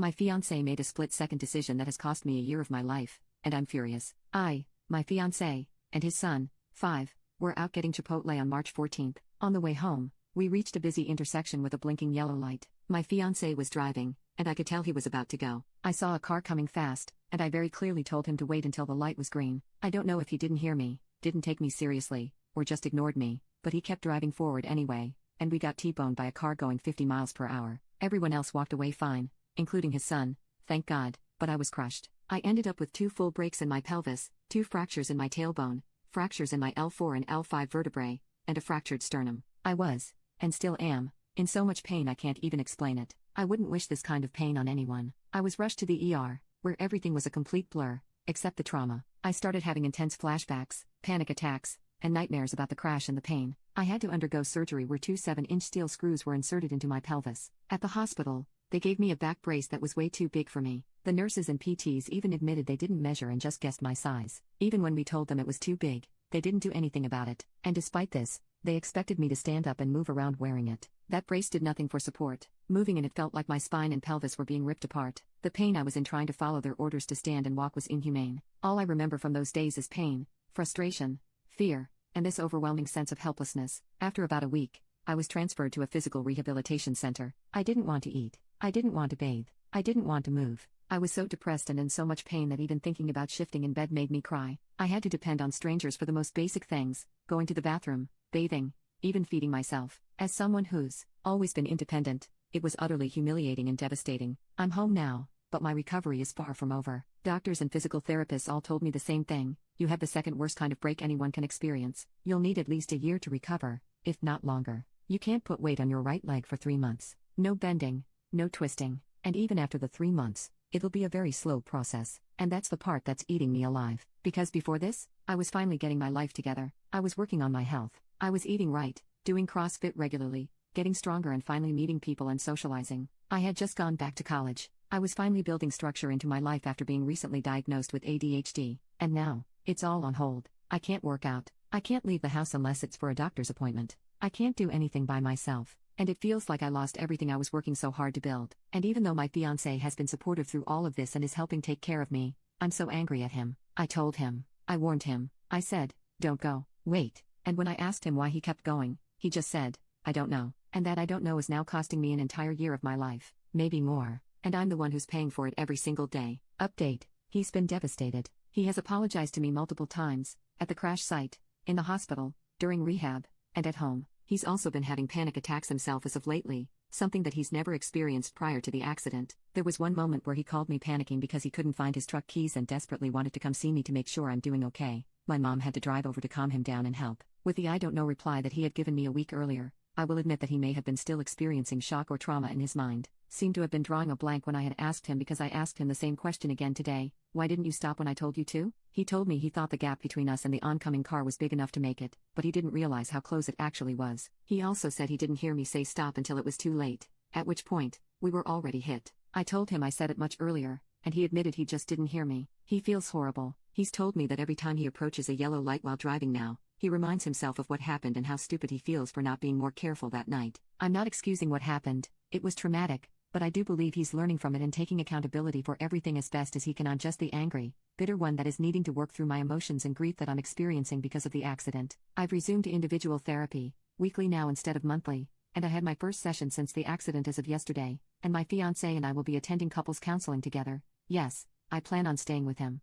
My fiancé made a split-second decision that has cost me a year of my life, and I'm furious. My fiancé, and his son, 5, were out getting Chipotle on March 14th. On the way home, we reached a busy intersection with a blinking yellow light. My fiancé was driving, and I could tell he was about to go. I saw a car coming fast, and I very clearly told him to wait until the light was green. I don't know if he didn't hear me, didn't take me seriously, or just ignored me, but he kept driving forward anyway, and we got T-boned by a car going 50 miles per hour. Everyone else walked away fine, including his son, thank God, but I was crushed. I ended up with 2 full breaks in my pelvis, 2 fractures in my tailbone, fractures in my L4 and L5 vertebrae, and a fractured sternum. I was, and still am, in so much pain I can't even explain it. I wouldn't wish this kind of pain on anyone. I was rushed to the ER, where everything was a complete blur, except the trauma. I started having intense flashbacks, panic attacks, and nightmares about the crash and the pain. I had to undergo surgery where 2 7-inch steel screws were inserted into my pelvis. At the hospital, they gave me a back brace that was way too big for me. The nurses and PTs even admitted they didn't measure and just guessed my size. Even when we told them it was too big, they didn't do anything about it. And despite this, they expected me to stand up and move around wearing it. That brace did nothing for support. Moving in it felt like my spine and pelvis were being ripped apart. The pain I was in trying to follow their orders to stand and walk was inhumane. All I remember from those days is pain, frustration, fear, and this overwhelming sense of helplessness. After about a week, I was transferred to a physical rehabilitation center. I didn't want to eat. I didn't want to bathe. I didn't want to move. I was so depressed and in so much pain that even thinking about shifting in bed made me cry. I had to depend on strangers for the most basic things, going to the bathroom, bathing, even feeding myself. As someone who's always been independent, it was utterly humiliating and devastating. I'm home now, but my recovery is far from over. Doctors and physical therapists all told me the same thing: you have the second worst kind of break anyone can experience. You'll need at least a year to recover, if not longer. You can't put weight on your right leg for 3 months. No bending, no twisting, and even after the 3 months, it'll be a very slow process. And that's the part that's eating me alive. Because before this, I was finally getting my life together. I was working on my health. I was eating right, doing CrossFit regularly, getting stronger and finally meeting people and socializing. I had just gone back to college. I was finally building structure into my life after being recently diagnosed with ADHD. And now, it's all on hold. I can't work out. I can't leave the house unless it's for a doctor's appointment. I can't do anything by myself. And it feels like I lost everything I was working so hard to build. And even though my fiancé has been supportive through all of this and is helping take care of me, I'm so angry at him. I told him. I warned him. I said, don't go. Wait. And when I asked him why he kept going, he just said, I don't know. And that I don't know is now costing me an entire year of my life, maybe more. And I'm the one who's paying for it every single day. Update. He's been devastated. He has apologized to me multiple times, at the crash site, in the hospital, during rehab, and at home. He's also been having panic attacks himself as of lately, something that he's never experienced prior to the accident. There was one moment where he called me panicking because he couldn't find his truck keys and desperately wanted to come see me to make sure I'm doing okay. My mom had to drive over to calm him down and help. With the I don't know reply that he had given me a week earlier, I will admit that he may have been still experiencing shock or trauma in his mind. Seemed to have been drawing a blank when I had asked him, because I asked him the same question again today: why didn't you stop when I told you to? He told me he thought the gap between us and the oncoming car was big enough to make it, but he didn't realize how close it actually was. He also said he didn't hear me say stop until it was too late, at which point, we were already hit. I told him I said it much earlier, and he admitted he just didn't hear me. He feels horrible. He's told me that every time he approaches a yellow light while driving now, he reminds himself of what happened and how stupid he feels for not being more careful that night. I'm not excusing what happened. It was traumatic, but I do believe he's learning from it and taking accountability for everything as best as he can. I'm just the angry, bitter one that is needing to work through my emotions and grief that I'm experiencing because of the accident. I've resumed individual therapy, weekly now instead of monthly, and I had my first session since the accident as of yesterday, and my fiancé and I will be attending couples counseling together. Yes, I plan on staying with him.